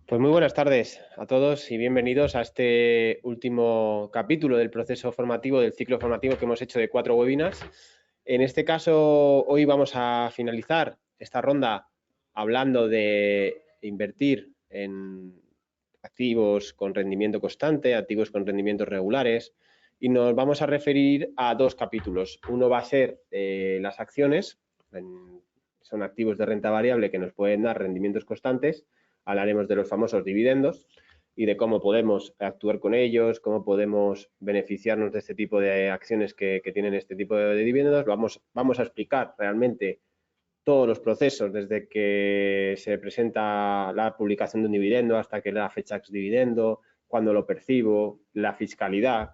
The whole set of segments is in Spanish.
Pues muy buenas tardes a todos y bienvenidos a este último capítulo del proceso formativo, del ciclo formativo que hemos hecho de 4 webinars. En este caso, hoy vamos a finalizar esta ronda hablando de invertir en activos con rendimiento constante, activos con rendimientos regulares, y nos vamos a referir a dos capítulos. Uno va a ser las acciones, son activos de renta variable que nos pueden dar rendimientos constantes. Hablaremos de los famosos dividendos y de cómo podemos actuar con ellos, cómo podemos beneficiarnos de este tipo de acciones que tienen este tipo de dividendos. Vamos a explicar realmente todos los procesos, desde que se presenta la publicación de un dividendo hasta que la fecha ex dividendo, cuando lo percibo, la fiscalidad.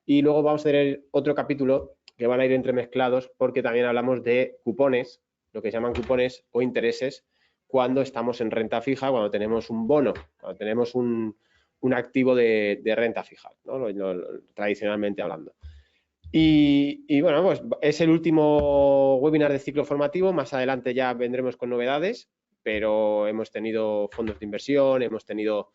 Y luego vamos a tener otro capítulo que van a ir entremezclados porque también hablamos de cupones, lo que se llaman cupones o intereses, cuando estamos en renta fija, cuando tenemos un bono, cuando tenemos un activo de renta fija, ¿no? Tradicionalmente hablando. Y bueno, pues es el último webinar de ciclo formativo. Más adelante ya vendremos con novedades, pero hemos tenido fondos de inversión, hemos tenido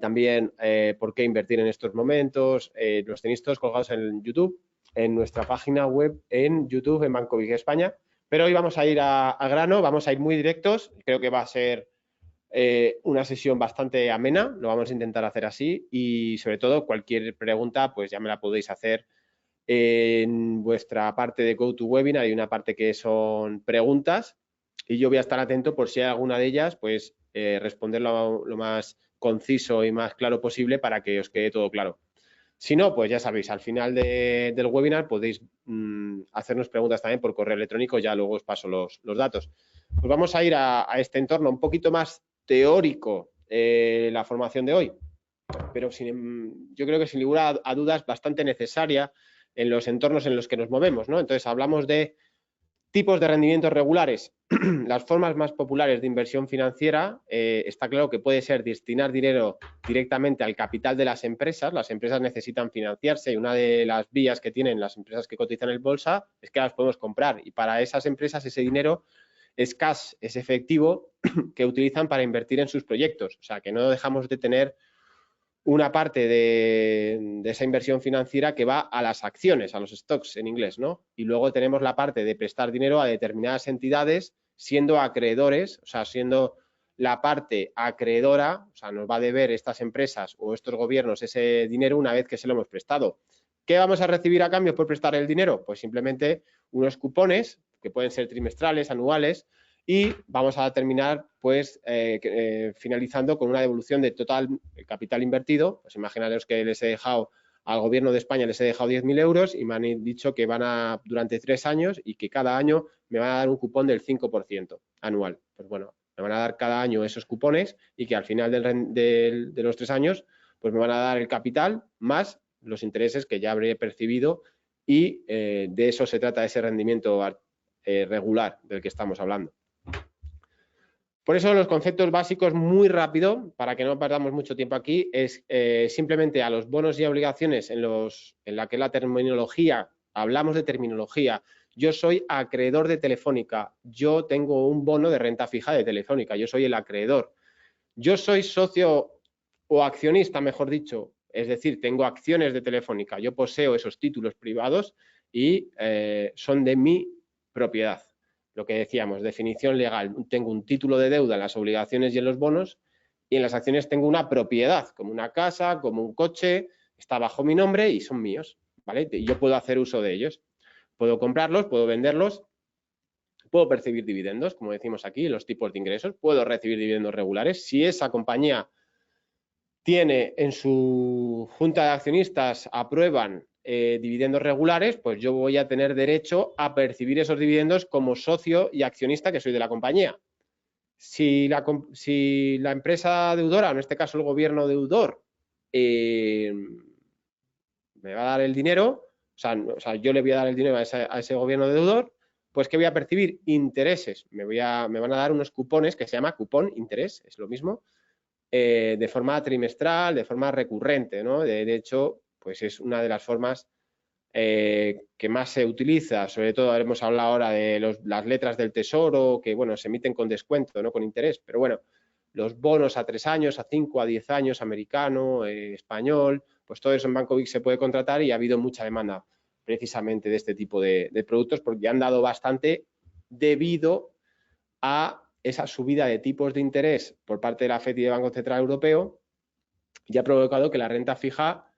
también por qué invertir en estos momentos. Los tenéis todos colgados en YouTube, en nuestra página web, en YouTube, en Banco Vic España. Pero hoy vamos a ir a grano, vamos a ir muy directos. Creo que va a ser una sesión bastante amena, lo vamos a intentar hacer así. Y sobre todo, cualquier pregunta, pues ya me la podéis hacer en vuestra parte de GoToWebinar. Hay una parte que son preguntas y yo voy a estar atento por si hay alguna de ellas, pues responder lo más conciso y más claro posible para que os quede todo claro. Si no, pues ya sabéis, al final del webinar podéis hacernos preguntas también por correo electrónico, ya luego os paso los datos. Pues vamos a ir a este entorno un poquito más teórico, la formación de hoy, pero yo creo que sin lugar a dudas bastante necesaria en los entornos en los que nos movemos, ¿no? Entonces hablamos de tipos de rendimientos regulares. Las formas más populares de inversión financiera, está claro que puede ser destinar dinero directamente al capital de las empresas. Las empresas necesitan financiarse y una de las vías que tienen las empresas que cotizan en bolsa es que las podemos comprar, y para esas empresas ese dinero es cash, es efectivo que utilizan para invertir en sus proyectos. O sea, que no dejamos de tener una parte de esa inversión financiera que va a las acciones, a los stocks en inglés, ¿no? Y luego tenemos la parte de prestar dinero a determinadas entidades siendo acreedores, o sea, siendo la parte acreedora, o sea, nos va a deber estas empresas o estos gobiernos ese dinero una vez que se lo hemos prestado. ¿Qué vamos a recibir a cambio por prestar el dinero? Pues simplemente unos cupones, que pueden ser trimestrales, anuales, y vamos a terminar pues finalizando con una devolución de total capital invertido. Pues imaginaros que les he dejado al gobierno de España, les he dejado 10.000 euros y me han dicho que van a durante 3 años y que cada año me van a dar un cupón del 5% anual. Pues bueno, me van a dar cada año esos cupones y que al final de los 3 años pues me van a dar el capital más los intereses que ya habré percibido, y de eso se trata ese rendimiento regular del que estamos hablando. Por eso los conceptos básicos, muy rápido, para que no perdamos mucho tiempo aquí, es simplemente a los bonos y obligaciones en la que la terminología, hablamos de terminología. Yo soy acreedor de Telefónica, yo tengo un bono de renta fija de Telefónica, yo soy el acreedor. Yo soy socio o accionista, mejor dicho, es decir, tengo acciones de Telefónica, yo poseo esos títulos privados y son de mi propiedad. Lo que decíamos, definición legal, tengo un título de deuda en las obligaciones y en los bonos, y en las acciones tengo una propiedad, como una casa, como un coche, está bajo mi nombre y son míos, ¿vale? Y yo puedo hacer uso de ellos. Puedo comprarlos, puedo venderlos, puedo percibir dividendos, como decimos aquí, los tipos de ingresos, puedo recibir dividendos regulares. Si esa compañía tiene en su junta de accionistas, aprueban dividendos regulares, pues yo voy a tener derecho a percibir esos dividendos como socio y accionista que soy de la compañía. Si la empresa deudora, en este caso el gobierno deudor, me va a dar el dinero, o sea, yo le voy a dar el dinero a ese gobierno deudor, pues ¿qué voy a percibir? Intereses. Me van a dar unos cupones que se llama cupón, interés, es lo mismo, de forma trimestral, de forma recurrente, ¿no? De hecho, pues es una de las formas que más se utiliza. Sobre todo hemos hablado ahora de las letras del tesoro, que bueno, se emiten con descuento, no con interés, pero bueno, los bonos a 3 años, a 5, a 10 años, americano, español, pues todo eso en Banco BIG se puede contratar y ha habido mucha demanda precisamente de este tipo de productos porque han dado bastante debido a esa subida de tipos de interés por parte de la FED y del Banco Central Europeo y ha provocado que la renta fija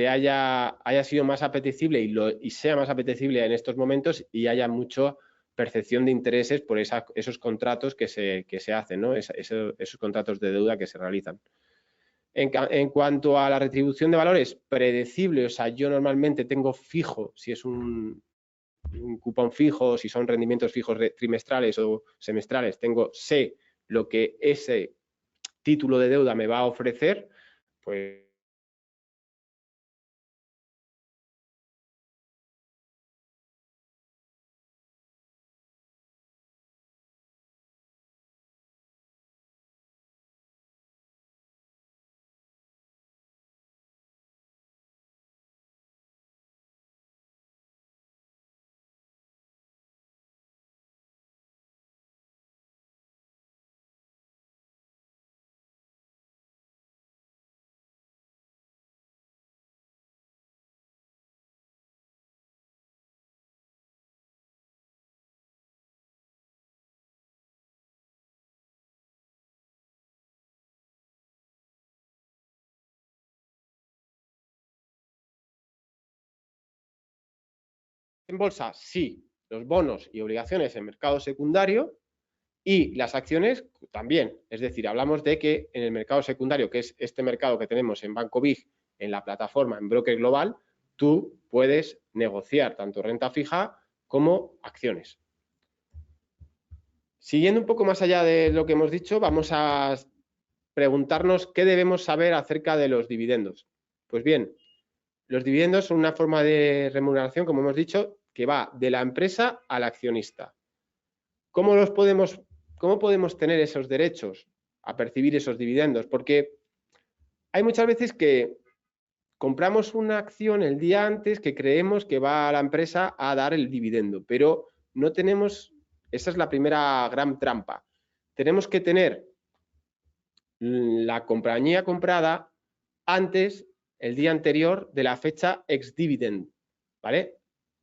haya sido más apetecible y sea más apetecible en estos momentos y haya mucha percepción de intereses por esos contratos que se hacen, ¿no? Esos contratos de deuda que se realizan. En cuanto a la retribución de valores, predecible, o sea, yo normalmente tengo fijo, si es un cupón fijo, si son rendimientos fijos trimestrales o semestrales, sé lo que ese título de deuda me va a ofrecer, pues en bolsa, sí, los bonos y obligaciones en mercado secundario y las acciones también. Es decir, hablamos de que en el mercado secundario, que es este mercado que tenemos en Banco BIG, en la plataforma, en Broker Global, tú puedes negociar tanto renta fija como acciones. Siguiendo un poco más allá de lo que hemos dicho, vamos a preguntarnos qué debemos saber acerca de los dividendos. Pues bien, los dividendos son una forma de remuneración, como hemos dicho, que va de la empresa al accionista. ¿Cómo podemos tener esos derechos a percibir esos dividendos? Porque hay muchas veces que compramos una acción el día antes que creemos que va a la empresa a dar el dividendo, pero no tenemos, esa es la primera gran trampa. Tenemos que tener la compañía comprada antes, el día anterior de la fecha ex-dividend, ¿vale?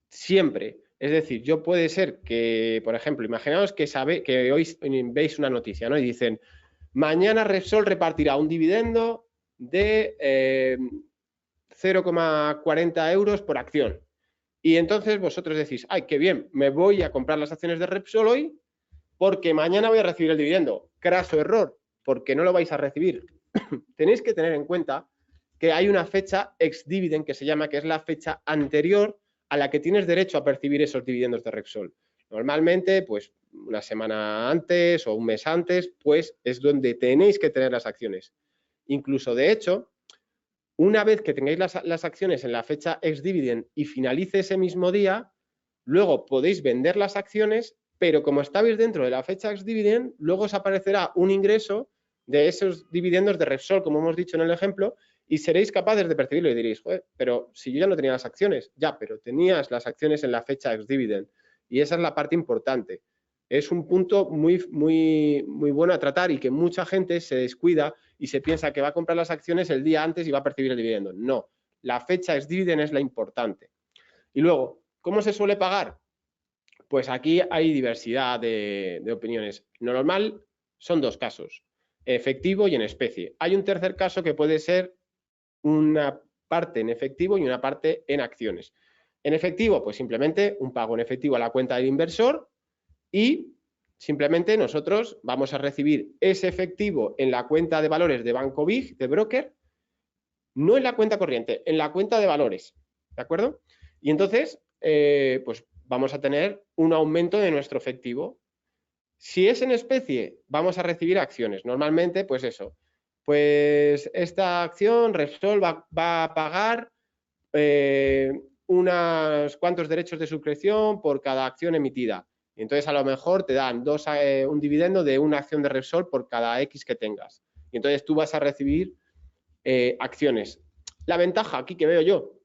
Siempre. Es decir, yo puede ser que, por ejemplo, imaginaos que hoy veis una noticia, ¿no? Y dicen, mañana Repsol repartirá un dividendo de 0,40 euros por acción. Y entonces vosotros decís, ay, qué bien, me voy a comprar las acciones de Repsol hoy porque mañana voy a recibir el dividendo. Craso error, porque no lo vais a recibir. Tenéis que tener en cuenta que hay una fecha ex-dividend que se llama, que es la fecha anterior a la que tienes derecho a percibir esos dividendos de Repsol. Normalmente, pues una semana antes o un mes antes, pues es donde tenéis que tener las acciones. Incluso, de hecho, una vez que tengáis las acciones en la fecha ex-dividend y finalice ese mismo día, luego podéis vender las acciones, pero como estabais dentro de la fecha ex-dividend, luego os aparecerá un ingreso de esos dividendos de Repsol, como hemos dicho en el ejemplo, y seréis capaces de percibirlo y diréis, joder, pero si yo ya no tenía las acciones, ya, pero tenías las acciones en la fecha ex-dividend. Y esa es la parte importante. Es un punto muy, muy, muy bueno a tratar y que mucha gente se descuida y se piensa que va a comprar las acciones el día antes y va a percibir el dividendo. No, la fecha ex-dividend es la importante. Y luego, ¿cómo se suele pagar? Pues aquí hay diversidad de opiniones. Lo normal son dos casos, efectivo y en especie. Hay un tercer caso que puede ser una parte en efectivo y una parte en acciones. En efectivo, pues simplemente un pago en efectivo a la cuenta del inversor y simplemente nosotros vamos a recibir ese efectivo en la cuenta de valores de Banco BIG, de broker, no en la cuenta corriente, en la cuenta de valores, ¿de acuerdo? Y entonces, pues vamos a tener un aumento de nuestro efectivo. Si es en especie, vamos a recibir acciones. Normalmente, pues eso, pues esta acción Repsol va a pagar unos cuantos derechos de suscripción por cada acción emitida. Y entonces a lo mejor te dan un dividendo de una acción de Repsol por cada X que tengas. Y entonces tú vas a recibir acciones. La ventaja aquí que veo yo,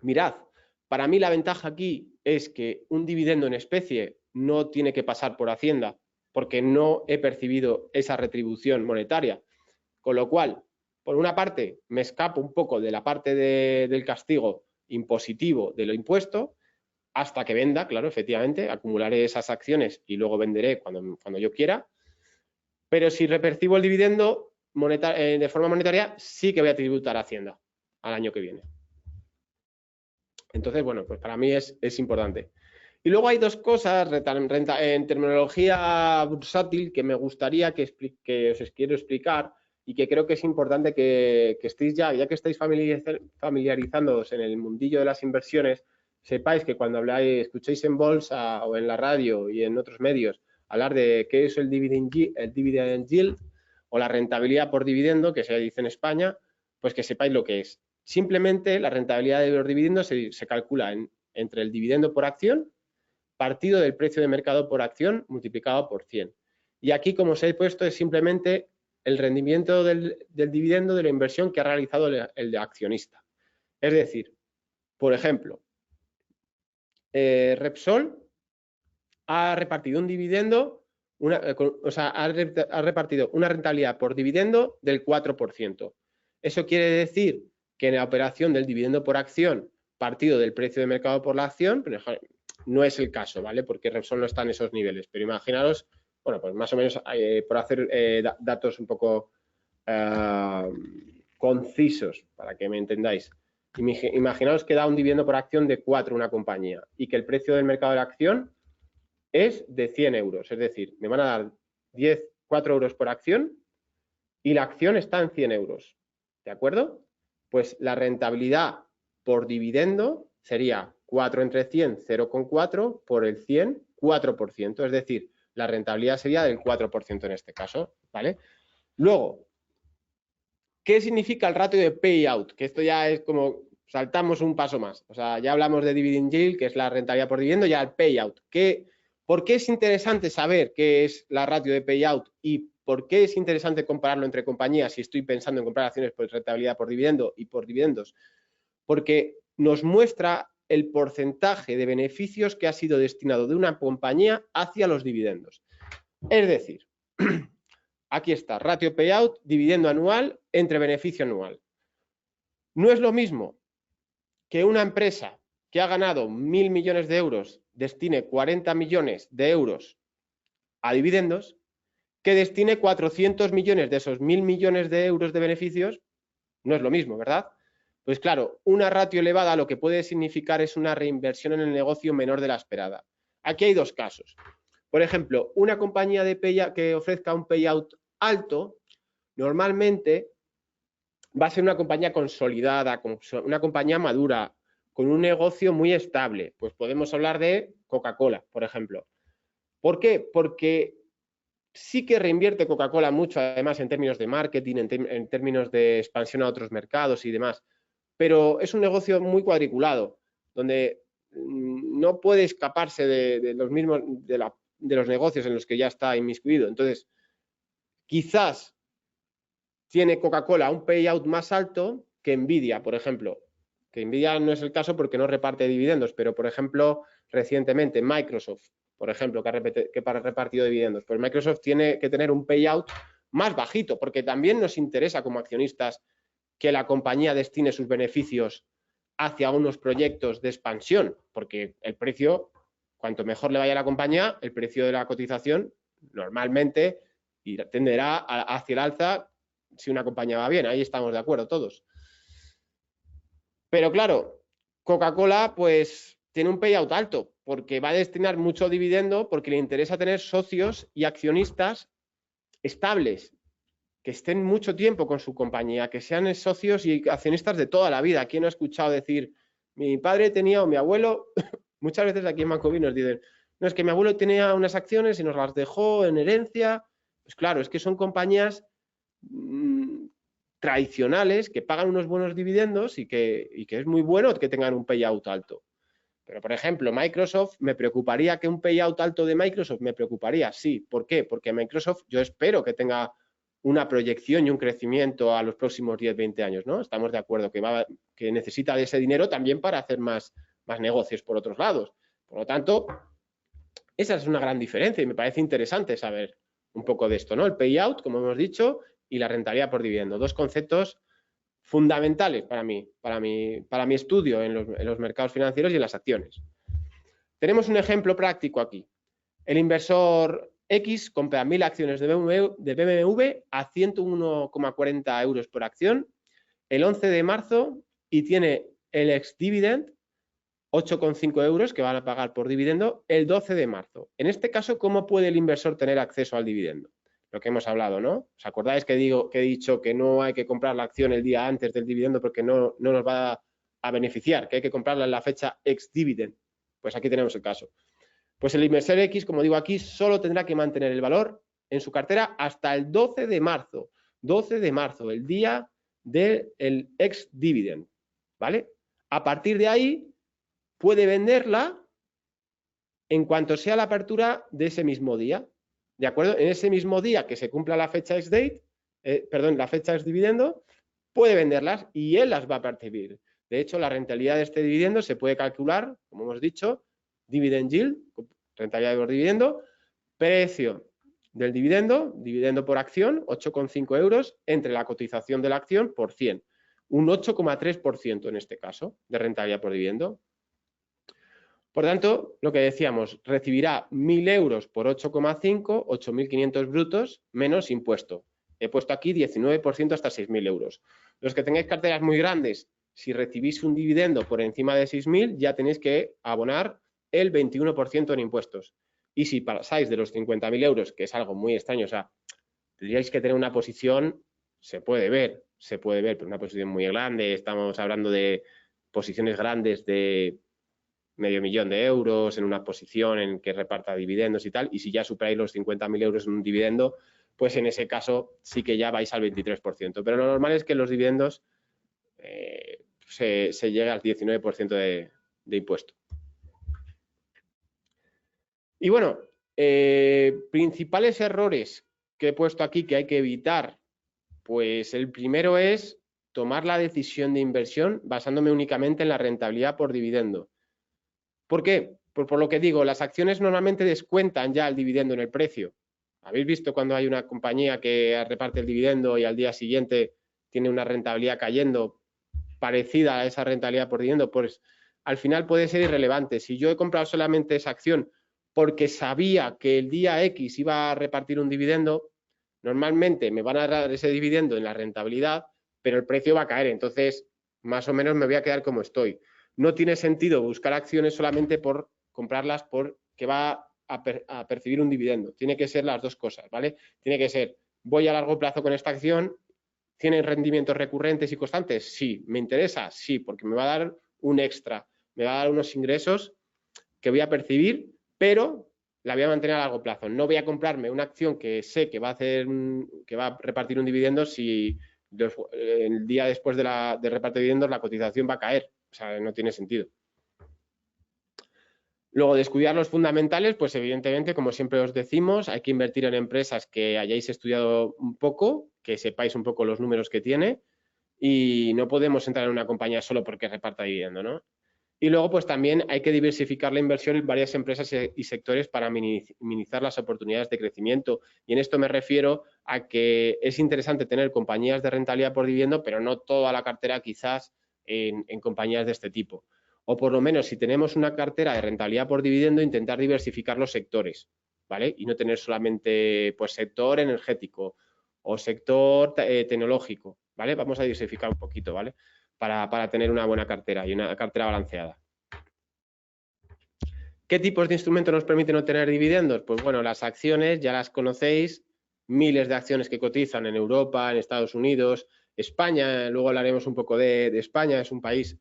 mirad, para mí la ventaja aquí es que un dividendo en especie no tiene que pasar por Hacienda, porque no he percibido esa retribución monetaria. Con lo cual, por una parte, me escapo un poco de la parte del castigo impositivo de lo impuesto, hasta que venda, claro, efectivamente, acumularé esas acciones y luego venderé cuando yo quiera. Pero si repercibo el dividendo de forma monetaria, sí que voy a tributar a Hacienda al año que viene. Entonces, bueno, pues para mí es importante. Y luego hay dos cosas en terminología bursátil que me gustaría que os quiero explicar y que creo que es importante que estéis ya que estáis familiarizándoos en el mundillo de las inversiones, sepáis que cuando escuchéis en bolsa o en la radio y en otros medios hablar de qué es el dividend yield o la rentabilidad por dividendo, que se dice en España, pues que sepáis lo que es. Simplemente la rentabilidad de los dividendos se calcula entre el dividendo por acción partido del precio de mercado por acción multiplicado por 100. Y aquí, como os he puesto, es simplemente el rendimiento del dividendo de la inversión que ha realizado el accionista. Es decir, por ejemplo, Repsol ha repartido un dividendo, ha repartido una rentabilidad por dividendo del 4%. Eso quiere decir que en la operación del dividendo por acción partido del precio de mercado por la acción, no es el caso, ¿vale? Porque Repsol no está en esos niveles, pero imaginaros, bueno, pues más o menos por hacer datos un poco concisos para que me entendáis. Imaginaos que da un dividendo por acción de 4 una compañía y que el precio del mercado de la acción es de 100 euros, es decir, me van a dar 4 euros por acción y la acción está en 100 euros, ¿de acuerdo? Pues la rentabilidad por dividendo sería 4 entre 100, 0,4 por el 100, 4%, es decir, la rentabilidad sería del 4% en este caso, ¿vale? Luego, ¿qué significa el ratio de payout? Que esto ya es como, saltamos un paso más, o sea, ya hablamos de dividend yield, que es la rentabilidad por dividendo, ya el payout. ¿Por qué es interesante saber qué es la ratio de payout y por qué es interesante compararlo entre compañías si estoy pensando en comprar acciones por rentabilidad por dividendo y por dividendos? Porque nos muestra el porcentaje de beneficios que ha sido destinado de una compañía hacia los dividendos. Es decir, aquí está, ratio payout, dividendo anual entre beneficio anual. No es lo mismo que una empresa que ha ganado 1.000 millones de euros destine 40 millones de euros a dividendos, que destine 400 millones de esos 1.000 millones de euros de beneficios. No es lo mismo, ¿verdad? Pues claro, una ratio elevada lo que puede significar es una reinversión en el negocio menor de la esperada. Aquí hay dos casos. Por ejemplo, una compañía que ofrezca un payout alto, normalmente va a ser una compañía consolidada, una compañía madura, con un negocio muy estable. Pues podemos hablar de Coca-Cola, por ejemplo. ¿Por qué? Porque sí que reinvierte Coca-Cola mucho, además, en términos de marketing, en términos de expansión a otros mercados y demás. Pero es un negocio muy cuadriculado, donde no puede escaparse de los mismos, de los negocios en los que ya está inmiscuido. Entonces, quizás tiene Coca-Cola un payout más alto que Nvidia, por ejemplo. Que Nvidia no es el caso porque no reparte dividendos, pero, por ejemplo, recientemente Microsoft, por ejemplo, que ha repartido dividendos, pues Microsoft tiene que tener un payout más bajito, porque también nos interesa como accionistas que la compañía destine sus beneficios hacia unos proyectos de expansión, porque el precio, cuanto mejor le vaya a la compañía, el precio de la cotización normalmente tenderá hacia el alza si una compañía va bien, ahí estamos de acuerdo todos. Pero claro, Coca-Cola pues tiene un payout alto porque va a destinar mucho dividendo porque le interesa tener socios y accionistas estables, que estén mucho tiempo con su compañía, que sean socios y accionistas de toda la vida. ¿Quién no ha escuchado decir, mi padre tenía o mi abuelo? Muchas veces aquí en Mancovi nos dicen, no, es que mi abuelo tenía unas acciones y nos las dejó en herencia. Pues claro, es que son compañías tradicionales que pagan unos buenos dividendos y que es muy bueno que tengan un payout alto. Pero, por ejemplo, Microsoft, ¿me preocuparía que un payout alto de Microsoft? Me preocuparía, sí. ¿Por qué? Porque Microsoft yo espero que tenga una proyección y un crecimiento a los próximos 10, 20 años, ¿no? Estamos de acuerdo que necesita de ese dinero también para hacer más negocios por otros lados. Por lo tanto, Esa es una gran diferencia y me parece interesante saber un poco de esto, ¿no? El payout, como hemos dicho, y la rentabilidad por dividendo. Dos conceptos fundamentales para mi estudio en los mercados financieros y en las acciones. Tenemos un ejemplo práctico aquí. El inversor X compra 1.000 acciones de BMW a 101,40 euros por acción el 11 de marzo y tiene el ex-dividend 8,5 euros que van a pagar por dividendo el 12 de marzo. En este caso, ¿cómo puede el inversor tener acceso al dividendo? Lo que hemos hablado, ¿no? ¿Os acordáis que he dicho que no hay que comprar la acción el día antes del dividendo porque no nos va a beneficiar, que hay que comprarla en la fecha ex-dividend? Pues aquí tenemos el caso. Pues el inversor X, como digo aquí, solo tendrá que mantener el valor en su cartera hasta el 12 de marzo. 12 de marzo, el día del ex-dividend, ¿vale? A partir de ahí, puede venderla en cuanto sea la apertura de ese mismo día, ¿de acuerdo? En ese mismo día que se cumpla la fecha ex-date, la fecha ex-dividendo, puede venderlas y él las va a percibir. De hecho, la rentabilidad de este dividendo se puede calcular, como hemos dicho, dividend yield, rentabilidad por dividendo, precio del dividendo por acción, 8,5 euros, entre la cotización de la acción por 100. Un 8,3% en este caso de rentabilidad por dividendo. Por tanto, lo que decíamos, recibirá 1.000 euros por 8,5, 8.500 brutos menos impuesto. He puesto aquí 19% hasta 6.000 euros. Los que tengáis carteras muy grandes, si recibís un dividendo por encima de 6.000, ya tenéis que abonar el 21% en impuestos. Y si pasáis de los 50.000 euros, que es algo muy extraño, o sea, tendríais que tener una posición, se puede ver, pero una posición muy grande, estamos hablando de posiciones grandes de medio millón de euros en una posición en que reparta dividendos y tal, y si ya superáis los 50.000 euros en un dividendo, pues en ese caso sí que ya vais al 23%, pero lo normal es que los dividendos se llegue al 19% de impuesto. Y bueno, principales errores que he puesto aquí que hay que evitar, pues el primero es tomar la decisión de inversión basándome únicamente en la rentabilidad por dividendo. ¿Por qué? Pues por lo que digo, las acciones normalmente descuentan ya el dividendo en el precio. ¿Habéis visto cuando hay una compañía que reparte el dividendo y al día siguiente tiene una rentabilidad cayendo parecida a esa rentabilidad por dividendo? Pues al final puede ser irrelevante. Si yo he comprado solamente esa acción porque sabía que el día X iba a repartir un dividendo, normalmente me van a dar ese dividendo en la rentabilidad, pero el precio va a caer. Entonces, más o menos me voy a quedar como estoy. No tiene sentido buscar acciones solamente por comprarlas porque va a percibir un dividendo. Tiene que ser las dos cosas, ¿vale? Tiene que ser, voy a largo plazo con esta acción, ¿tiene rendimientos recurrentes y constantes? Sí. ¿Me interesa? Sí, porque me va a dar un extra, me va a dar unos ingresos que voy a percibir, pero la voy a mantener a largo plazo. No voy a comprarme una acción que sé que va a repartir un dividendo si el día después de repartir dividendos la cotización va a caer. O sea, no tiene sentido. Luego, descuidar los fundamentales, pues evidentemente, como siempre os decimos, hay que invertir en empresas que hayáis estudiado un poco, que sepáis un poco los números que tiene y no podemos entrar en una compañía solo porque reparta dividendo, ¿no? Y luego, pues también hay que diversificar la inversión en varias empresas y sectores para minimizar las oportunidades de crecimiento. Y en esto me refiero a que es interesante tener compañías de rentabilidad por dividendo, pero no toda la cartera quizás en compañías de este tipo. O por lo menos, si tenemos una cartera de rentabilidad por dividendo, intentar diversificar los sectores, ¿vale? Y no tener solamente, pues, sector energético o sector tecnológico, ¿vale? Vamos a diversificar un poquito, ¿vale? Para tener una buena cartera y una cartera balanceada. ¿Qué tipos de instrumentos nos permiten obtener dividendos? Pues bueno, las acciones ya las conocéis, miles de acciones que cotizan en Europa, en Estados Unidos, España, luego hablaremos un poco de España, es un país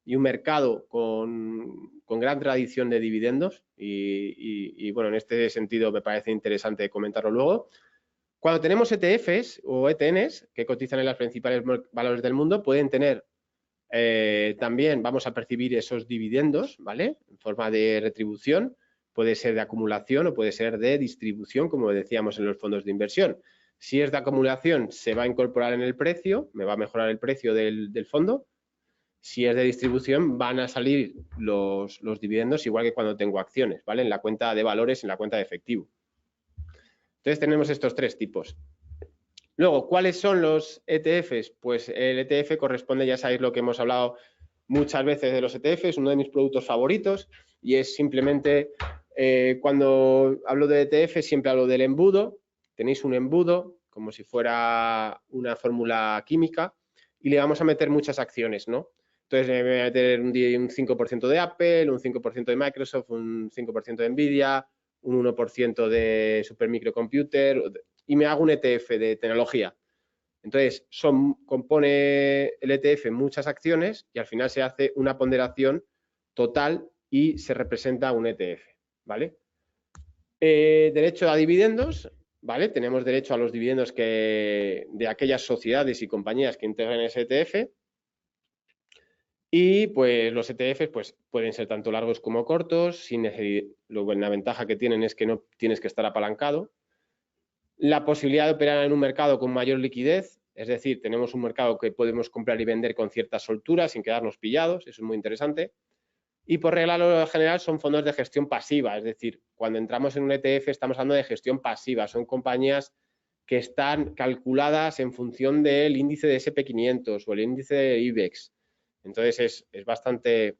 y un mercado con gran tradición de dividendos y bueno, en este sentido me parece interesante comentarlo luego. Cuando tenemos ETFs o ETNs que cotizan en las principales valores del mundo, pueden tener también vamos a percibir esos dividendos, ¿vale? En forma de retribución, puede ser de acumulación o puede ser de distribución, como decíamos en los fondos de inversión. Si es de acumulación, se va a incorporar en el precio, me va a mejorar el precio del fondo. Si es de distribución, van a salir los dividendos igual que cuando tengo acciones, ¿vale? En la cuenta de valores, en la cuenta de efectivo. Entonces tenemos estos tres tipos. Luego, ¿cuáles son los ETFs? Pues el ETF corresponde, ya sabéis lo que hemos hablado muchas veces de los ETFs, uno de mis productos favoritos, y es simplemente, cuando hablo de ETF siempre hablo del embudo. Tenéis un embudo como si fuera una fórmula química y le vamos a meter muchas acciones, ¿no? Entonces le voy a meter un 5% de Apple, un 5% de Microsoft, un 5% de Nvidia, un 1% de Supermicrocomputer, y me hago un ETF de tecnología. Entonces, compone el ETF muchas acciones y al final se hace una ponderación total y se representa un ETF, ¿vale? Derecho a dividendos, ¿vale? Tenemos derecho a los dividendos de aquellas sociedades y compañías que integran ese ETF. Y pues los ETFs pues, pueden ser tanto largos como cortos. La ventaja que tienen es que no tienes que estar apalancado. La posibilidad de operar en un mercado con mayor liquidez, es decir, tenemos un mercado que podemos comprar y vender con cierta soltura sin quedarnos pillados, eso es muy interesante. Y por regla general son fondos de gestión pasiva, es decir, cuando entramos en un ETF estamos hablando de gestión pasiva, son compañías que están calculadas en función del índice de SP500 o el índice de IBEX. Entonces es bastante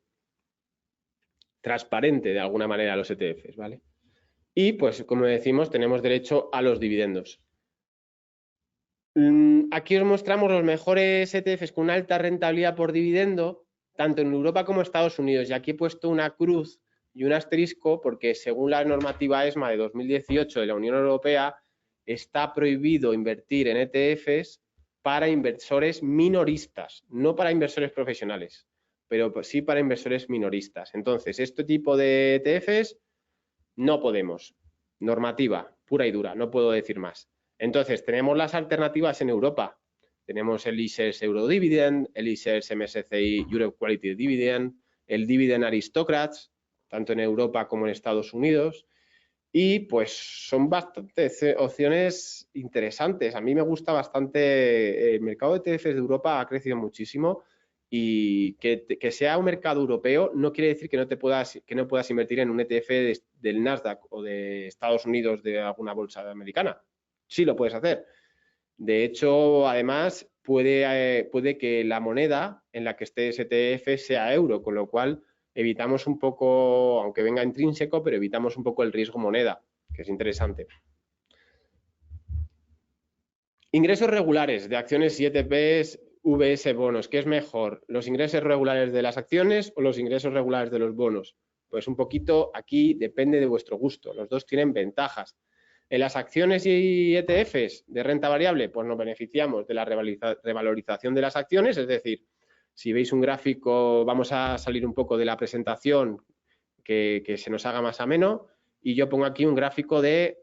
transparente de alguna manera los ETFs, ¿vale? Y pues como decimos, tenemos derecho a los dividendos. Aquí os mostramos los mejores ETFs con una alta rentabilidad por dividendo, tanto en Europa como en Estados Unidos. Y aquí he puesto una cruz y un asterisco porque según la normativa ESMA de 2018 de la Unión Europea, está prohibido invertir en ETFs para inversores minoristas, no para inversores profesionales, pero sí para inversores minoristas. Entonces, este tipo de ETFs no podemos. Normativa pura y dura, no puedo decir más. Entonces, tenemos las alternativas en Europa. Tenemos el iShares Eurodividend, el iShares MSCI Europe Quality Dividend, el Dividend Aristocrats, tanto en Europa como en Estados Unidos. Y pues son bastantes opciones interesantes. A mí me gusta bastante. El mercado de ETFs de Europa ha crecido muchísimo y que sea un mercado europeo no quiere decir que no puedas invertir en un ETF del Nasdaq o de Estados Unidos de alguna bolsa americana. Sí lo puedes hacer. De hecho, además, puede que la moneda en la que esté ese ETF sea euro, con lo cual evitamos un poco, aunque venga intrínseco, pero evitamos un poco el riesgo moneda, que es interesante. Ingresos regulares de acciones y ETPs, VS bonos. ¿Qué es mejor? ¿Los ingresos regulares de las acciones o los ingresos regulares de los bonos? Pues un poquito aquí depende de vuestro gusto. Los dos tienen ventajas. En las acciones y ETFs de renta variable, pues nos beneficiamos de la revalorización de las acciones, es decir, si veis un gráfico, vamos a salir un poco de la presentación que se nos haga más ameno, y yo pongo aquí un gráfico de,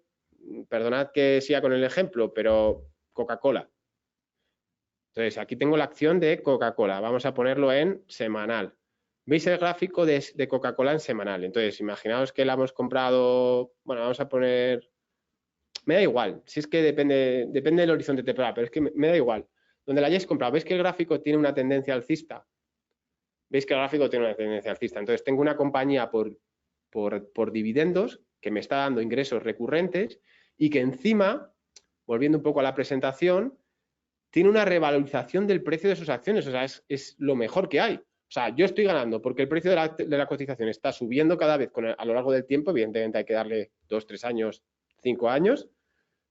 perdonad que siga con el ejemplo, pero Coca-Cola. Entonces, aquí tengo la acción de Coca-Cola, vamos a ponerlo en semanal. ¿Veis el gráfico de Coca-Cola en semanal? Entonces, imaginaos que la hemos comprado, bueno, vamos a poner, me da igual, si es que depende del horizonte temporal, pero es que me da igual. Donde la hayáis comprado, ¿veis que el gráfico tiene una tendencia alcista? ¿Veis que el gráfico tiene una tendencia alcista? Entonces, tengo una compañía por dividendos que me está dando ingresos recurrentes y que encima, volviendo un poco a la presentación, tiene una revalorización del precio de sus acciones. O sea, es lo mejor que hay. O sea, yo estoy ganando porque el precio de la cotización está subiendo cada vez a lo largo del tiempo. Evidentemente hay que darle 2, 3 años, 5 años.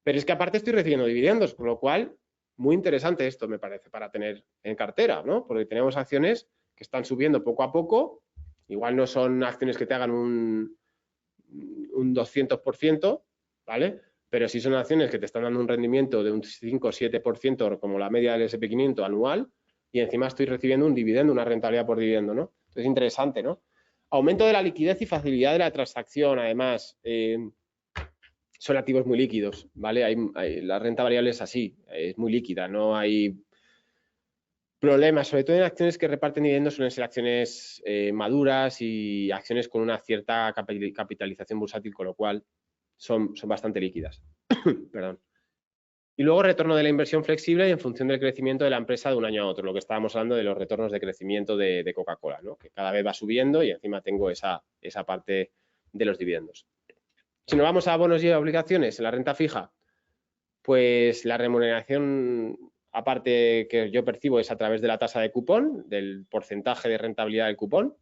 Pero es que aparte estoy recibiendo dividendos, con lo cual, muy interesante esto me parece para tener en cartera, ¿no? Porque tenemos acciones que están subiendo poco a poco. Igual no son acciones que te hagan un 200%, ¿vale? Pero sí son acciones que te están dando un rendimiento de un 5 o 7% como la media del SP500 anual y encima estoy recibiendo un dividendo, una rentabilidad por dividendo, ¿no? Entonces, interesante, ¿no? Aumento de la liquidez y facilidad de la transacción, además, son activos muy líquidos, ¿vale? La renta variable es así, es muy líquida, no hay problemas, sobre todo en acciones que reparten dividendos, suelen ser acciones maduras y acciones con una cierta capitalización bursátil, con lo cual son bastante líquidas. Perdón. Y luego retorno de la inversión flexible en función del crecimiento de la empresa de un año a otro, lo que estábamos hablando de los retornos de crecimiento de Coca-Cola, ¿no? Que cada vez va subiendo y encima tengo esa parte de los dividendos. Si nos vamos a bonos y obligaciones, en la renta fija, pues la remuneración, aparte que yo percibo, es a través de la tasa de cupón, del porcentaje de rentabilidad del cupón,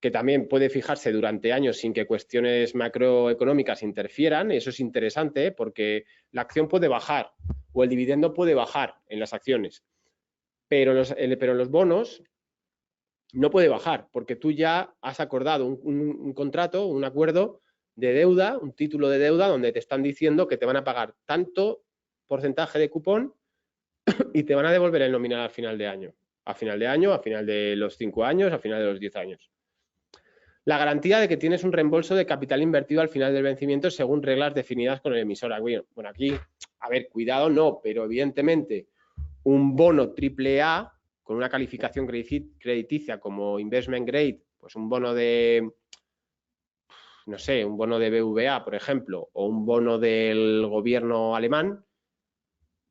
que también puede fijarse durante años sin que cuestiones macroeconómicas interfieran. Eso es interesante porque la acción puede bajar o el dividendo puede bajar en las acciones, pero los bonos no puede bajar porque tú ya has acordado un contrato, un acuerdo de deuda, un título de deuda donde te están diciendo que te van a pagar tanto porcentaje de cupón y te van a devolver el nominal al final de año. A final de los 5 años, a final de los 10 años. La garantía de que tienes un reembolso de capital invertido al final del vencimiento según reglas definidas con el emisor. Bueno, aquí, a ver, cuidado no, pero evidentemente un bono AAA con una calificación crediticia como investment grade, pues un bono de, no sé, un bono de BVA, por ejemplo, o un bono del gobierno alemán,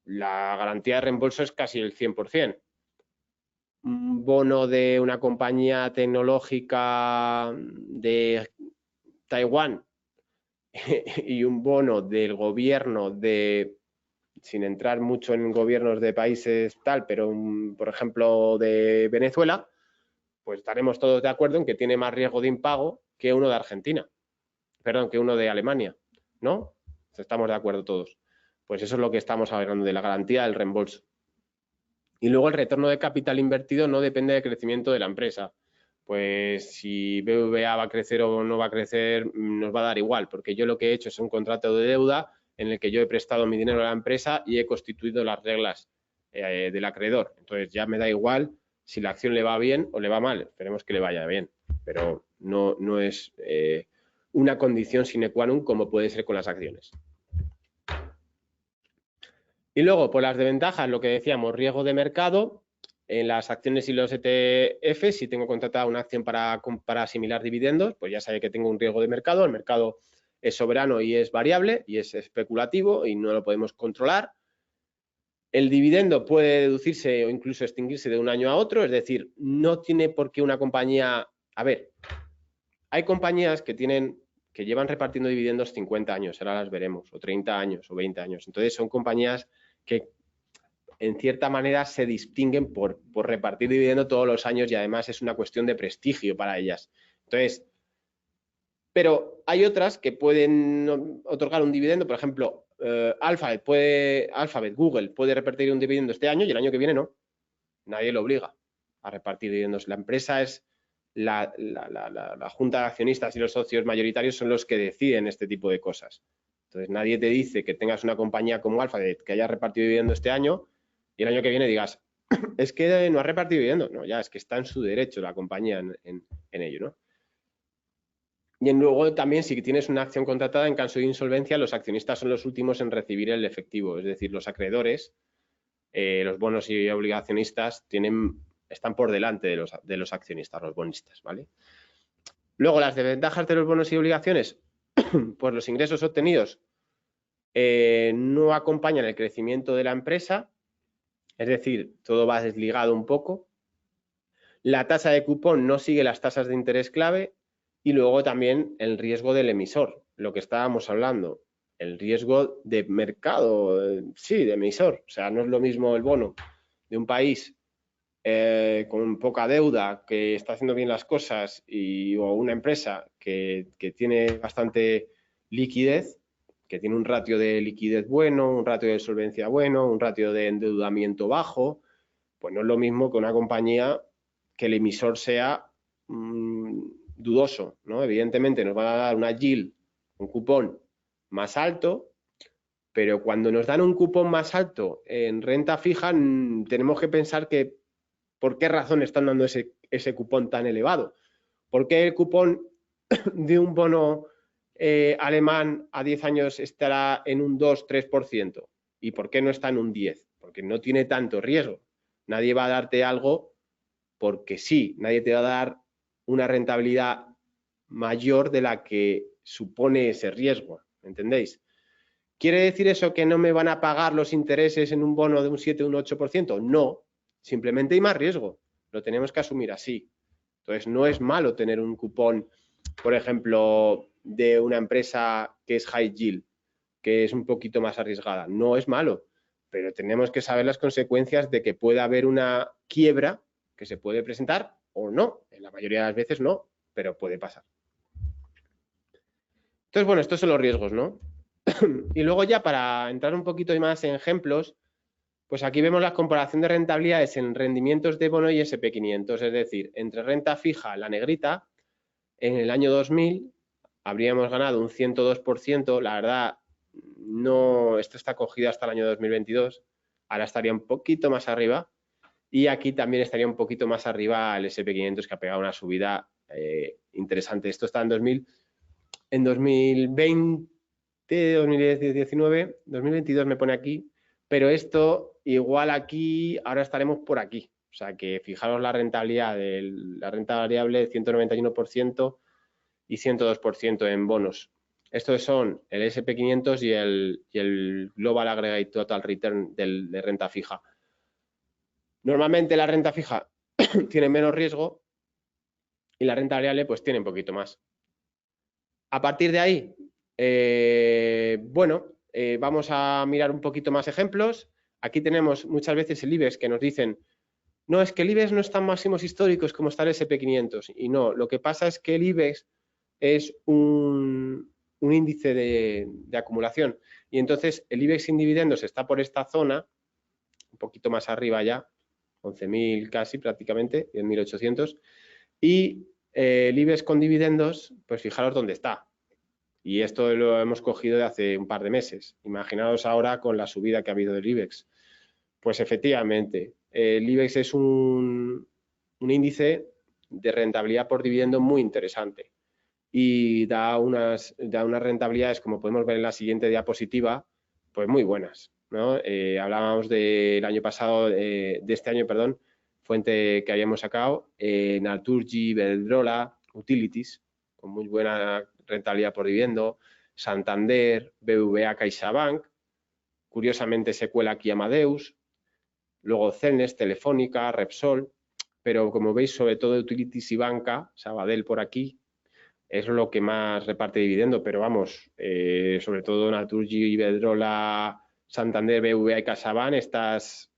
la garantía de reembolso es casi el 100%. Un bono de una compañía tecnológica de Taiwán y un bono del gobierno de, sin entrar mucho en gobiernos de países tal, pero por ejemplo de Venezuela, pues estaremos todos de acuerdo en que tiene más riesgo de impago que uno de Argentina, perdón, que uno de Alemania, ¿no? Estamos de acuerdo todos. Pues eso es lo que estamos hablando de la garantía del reembolso. Y luego el retorno de capital invertido no depende del crecimiento de la empresa. Pues si BBVA va a crecer o no va a crecer, nos va a dar igual, porque yo lo que he hecho es un contrato de deuda en el que yo he prestado mi dinero a la empresa y he constituido las reglas del acreedor. Entonces ya me da igual si la acción le va bien o le va mal. Esperemos que le vaya bien, pero no es una condición sine qua non como puede ser con las acciones. Y luego, por las desventajas, lo que decíamos, riesgo de mercado. En las acciones y los ETF, si tengo contratada una acción para asimilar dividendos, pues ya sabe que tengo un riesgo de mercado. El mercado es soberano y es variable y es especulativo y no lo podemos controlar. El dividendo puede deducirse o incluso extinguirse de un año a otro, es decir, no tiene por qué una compañía... A ver, hay compañías que llevan repartiendo dividendos 50 años, ahora las veremos, o 30 años, o 20 años. Entonces son compañías que en cierta manera se distinguen por repartir dividendo todos los años y además es una cuestión de prestigio para ellas. Entonces, pero hay otras que pueden otorgar un dividendo, por ejemplo, Alphabet, Google puede repartir un dividendo este año y el año que viene no. Nadie lo obliga a repartir dividendos. La empresa es la junta de accionistas y los socios mayoritarios son los que deciden este tipo de cosas. Entonces, nadie te dice que tengas una compañía como Alphabet que haya repartido dividendo este año y el año que viene digas, es que no ha repartido dividendo. No, ya, es que está en su derecho la compañía en ello, ¿no? Y luego también, si tienes una acción contratada, en caso de insolvencia, los accionistas son los últimos en recibir el efectivo. Es decir, los acreedores, los bonos y obligacionistas, están por delante de los accionistas, los bonistas, ¿vale? Luego, las desventajas de los bonos y obligaciones, pues los ingresos obtenidos no acompañan el crecimiento de la empresa, es decir, todo va desligado un poco. La tasa de cupón no sigue las tasas de interés clave y luego también el riesgo del emisor, lo que estábamos hablando, el riesgo de mercado, sí, de emisor. O sea, no es lo mismo el bono de un país con poca deuda que está haciendo bien las cosas o una empresa que tiene bastante liquidez, que tiene un ratio de liquidez bueno, un ratio de solvencia bueno, un ratio de endeudamiento bajo, pues no es lo mismo que una compañía que el emisor sea dudoso, ¿no? Evidentemente nos van a dar una yield, un cupón más alto, pero cuando nos dan un cupón más alto en renta fija, tenemos que pensar que por qué razón están dando ese cupón tan elevado. ¿Por qué el cupón de un bono alemán a 10 años estará en un 2-3%? ¿Y por qué no está en un 10%? Porque no tiene tanto riesgo. Nadie va a darte algo porque sí, nadie te va a dar una rentabilidad mayor de la que supone ese riesgo, ¿entendéis? ¿Quiere decir eso que no me van a pagar los intereses en un bono de un 7 o un 8%? No, simplemente hay más riesgo. Lo tenemos que asumir así. Entonces, no es malo tener un cupón, por ejemplo, de una empresa que es high yield, que es un poquito más arriesgada. No es malo, pero tenemos que saber las consecuencias de que pueda haber una quiebra que se puede presentar o no. En la mayoría de las veces no, pero puede pasar. Entonces, bueno, estos son los riesgos, ¿no? Y luego ya para entrar un poquito más en ejemplos, pues aquí vemos la comparación de rentabilidades en rendimientos de bono y SP500, es decir, entre renta fija, la negrita, en el año 2000 habríamos ganado un 102%, la verdad, no, esto está cogido hasta el año 2022, ahora estaría un poquito más arriba, y aquí también estaría un poquito más arriba el SP500 que ha pegado una subida interesante. Esto está en 2000, en 2020, 2019, 2022 me pone aquí, pero esto igual aquí, ahora estaremos por aquí. O sea que fijaros la rentabilidad de la renta variable, 191% y 102% en bonos. Estos son el SP500 y el Global Aggregate Total Return de renta fija. Normalmente la renta fija tiene menos riesgo y la renta variable pues tiene un poquito más. A partir de ahí, vamos a mirar un poquito más ejemplos. Aquí tenemos muchas veces el IBEX que nos dicen, no, es que el IBEX no está en máximos históricos como está el SP500. Y no, lo que pasa es que el IBEX es un índice de acumulación. Y entonces el IBEX sin dividendos está por esta zona, un poquito más arriba ya, 11.000 casi prácticamente, 10.800. Y el IBEX con dividendos, pues fijaros dónde está. Y esto lo hemos cogido de hace un par de meses. Imaginaos ahora con la subida que ha habido del IBEX. Pues efectivamente, el IBEX es un índice de rentabilidad por dividendo muy interesante y da unas rentabilidades, como podemos ver en la siguiente diapositiva, pues muy buenas, ¿no? Hablábamos del año pasado, de este año, perdón, fuente que habíamos sacado, Naturgy, Iberdrola, Utilities, con muy buena rentabilidad por dividendo, Santander, BBVA, CaixaBank, curiosamente se cuela aquí Amadeus, luego Celnes, Telefónica, Repsol, pero como veis, sobre todo Utilities y Banca, Sabadell por aquí, es lo que más reparte dividendo, pero vamos, sobre todo Naturgy, Iberdrola, Santander, BBVA y CaixaBank, estas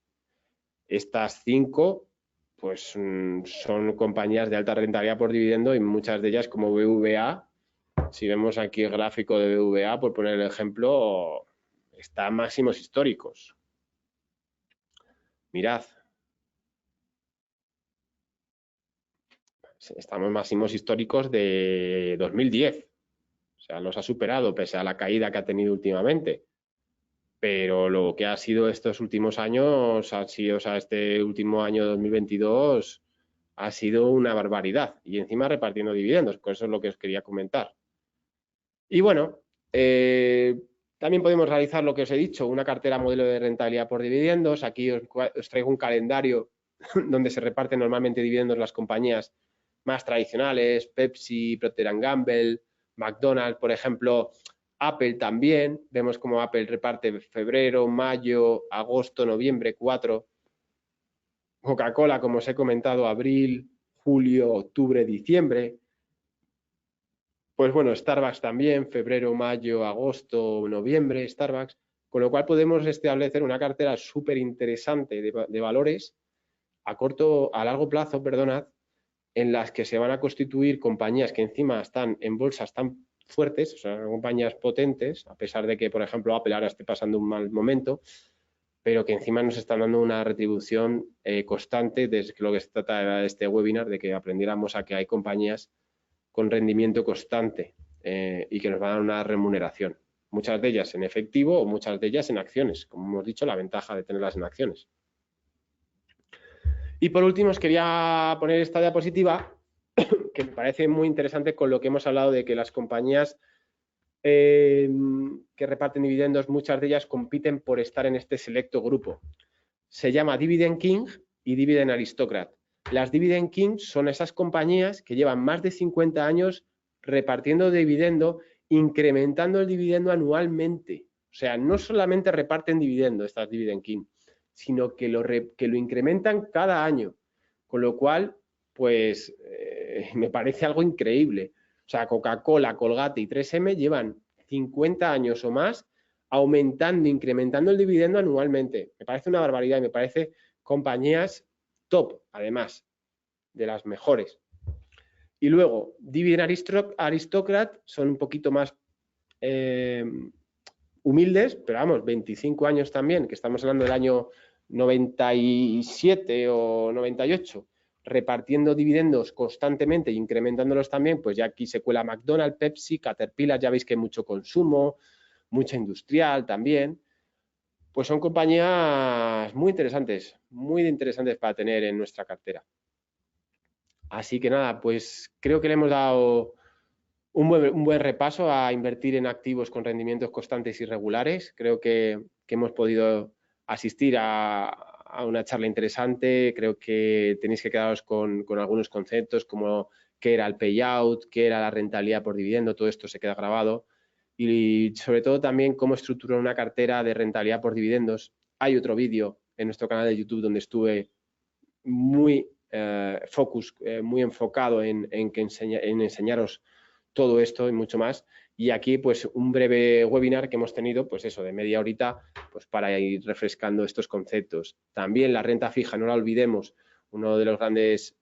5 pues son compañías de alta rentabilidad por dividendo y muchas de ellas como BBVA, si vemos aquí el gráfico de BBVA, por poner el ejemplo, está en máximos históricos. Mirad. Estamos en máximos históricos de 2010. O sea, los ha superado pese a la caída que ha tenido últimamente. Pero lo que ha sido estos últimos años, este último año 2022 ha sido una barbaridad. Y encima repartiendo dividendos, pues eso es lo que os quería comentar. Y bueno, también podemos realizar lo que os he dicho, una cartera modelo de rentabilidad por dividendos. Aquí os traigo un calendario donde se reparten normalmente dividendos las compañías más tradicionales, Pepsi, Procter & Gamble, McDonald's, por ejemplo, Apple también. Vemos cómo Apple reparte febrero, mayo, agosto, noviembre, 4. Coca-Cola, como os he comentado, abril, julio, octubre, diciembre. Pues bueno, Starbucks también, febrero, mayo, agosto, noviembre, Starbucks. Con lo cual podemos establecer una cartera súper interesante de valores a largo plazo, perdonad, en las que se van a constituir compañías que encima están en bolsas tan fuertes, o sea, compañías potentes, a pesar de que, por ejemplo, Apple ahora esté pasando un mal momento, pero que encima nos están dando una retribución constante, desde lo que se trata de este webinar, de que aprendiéramos a que hay compañías con rendimiento constante y que nos van a dar una remuneración. Muchas de ellas en efectivo o muchas de ellas en acciones, como hemos dicho, la ventaja de tenerlas en acciones. Y por último, os quería poner esta diapositiva que me parece muy interesante con lo que hemos hablado de que las compañías que reparten dividendos, muchas de ellas compiten por estar en este selecto grupo. Se llama Dividend King y Dividend Aristocrat. Las Dividend King son esas compañías que llevan más de 50 años repartiendo dividendo, incrementando el dividendo anualmente. O sea, no solamente reparten dividendo estas Dividend King, sino que lo incrementan cada año. Con lo cual, pues me parece algo increíble. O sea, Coca-Cola, Colgate y 3M llevan 50 años o más aumentando, incrementando el dividendo anualmente. Me parece una barbaridad y me parece compañías top, además, de las mejores. Y luego, Dividend Aristocrat son un poquito más humildes, pero vamos, 25 años también, que estamos hablando del año 97 o 98, repartiendo dividendos constantemente e incrementándolos también, pues ya aquí se cuela McDonald's, Pepsi, Caterpillar, ya veis que hay mucho consumo, mucha industrial también. Pues son compañías muy interesantes para tener en nuestra cartera. Así que nada, pues creo que le hemos dado un buen repaso a invertir en activos con rendimientos constantes y regulares. Creo que hemos podido asistir a una charla interesante. Creo que tenéis que quedaros con algunos conceptos como qué era el payout, qué era la rentabilidad por dividendo, todo esto se queda grabado. Y sobre todo también cómo estructurar una cartera de rentabilidad por dividendos. Hay otro vídeo en nuestro canal de YouTube donde estuve muy muy enfocado en enseñaros todo esto y mucho más. Y aquí, pues, un breve webinar que hemos tenido, pues eso, de media horita, pues para ir refrescando estos conceptos. También la renta fija, no la olvidemos, uno de los grandes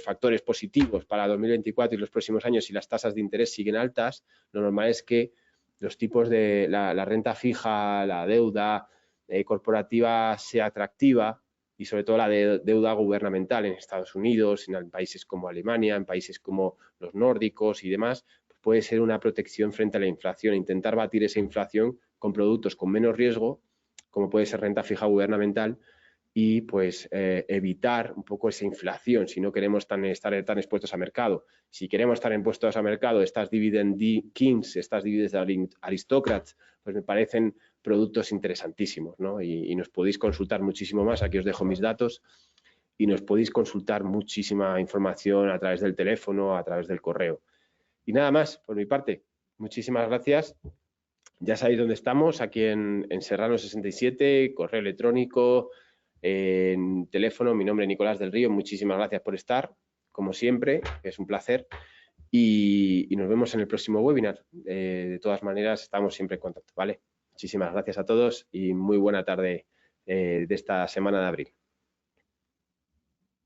factores positivos para 2024 y los próximos años, si las tasas de interés siguen altas, lo normal es que los tipos de la renta fija, la deuda corporativa sea atractiva, y sobre todo la deuda gubernamental en Estados Unidos, en países como Alemania, en países como los nórdicos y demás, pues puede ser una protección frente a la inflación. Intentar batir esa inflación con productos con menos riesgo, como puede ser renta fija gubernamental, y pues evitar un poco esa inflación si no queremos estar tan expuestos a mercado. Si queremos estar expuestos a mercado, estas Dividend Kings, estas Dividend Aristocrats, pues me parecen productos interesantísimos, ¿no? Y nos podéis consultar muchísimo más. Aquí os dejo mis datos y nos podéis consultar muchísima información a través del teléfono, a través del correo. Y nada más, por mi parte. Muchísimas gracias. Ya sabéis dónde estamos, aquí en Serrano 67, correo electrónico, en teléfono. Mi nombre es Nicolás del Río. Muchísimas gracias por estar, como siempre, es un placer. Y nos vemos en el próximo webinar. De todas maneras, estamos siempre en contacto, ¿vale? Muchísimas gracias a todos y muy buena tarde de esta semana de abril.